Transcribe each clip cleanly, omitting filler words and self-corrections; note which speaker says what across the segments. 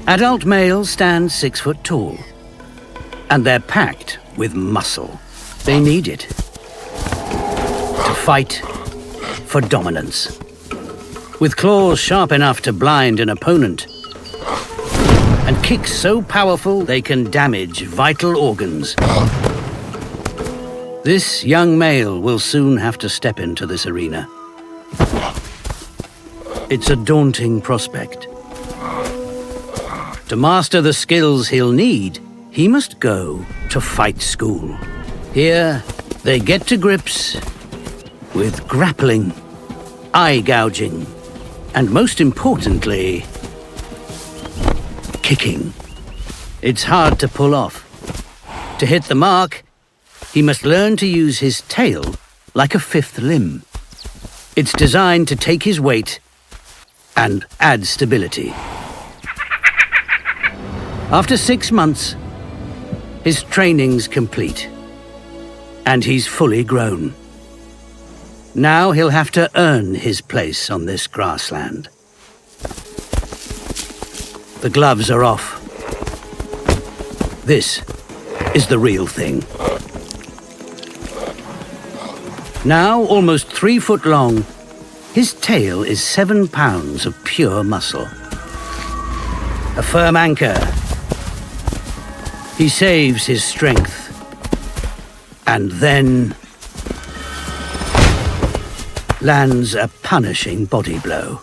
Speaker 1: Adult males stand 6 foot tall, and they're packed with muscle. They need it to fight for dominance. With claws sharp enough to blind an opponent, and kicks so powerful they can damage vital organs. This young male will soon have to step into this arena. It's a daunting prospect. To master the skills he'll need, he must go to fight school. Here, they get to grips with grappling, eye gouging, and most importantly, kicking. It's hard to pull off. To hit the mark, he must learn to use his tail like a fifth limb. It's designed to take his weight and add stability. After 6 months, his training's complete, and he's fully grown. Now he'll have to earn his place on this grassland. The gloves are off. This is the real thing. Now almost 3 foot long, his tail is 7 pounds of pure muscle. A firm anchor. He saves his strength, and then lands a punishing body blow.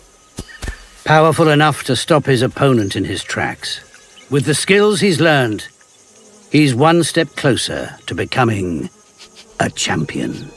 Speaker 1: Powerful enough to stop his opponent in his tracks. With the skills he's learned, he's one step closer to becoming a champion.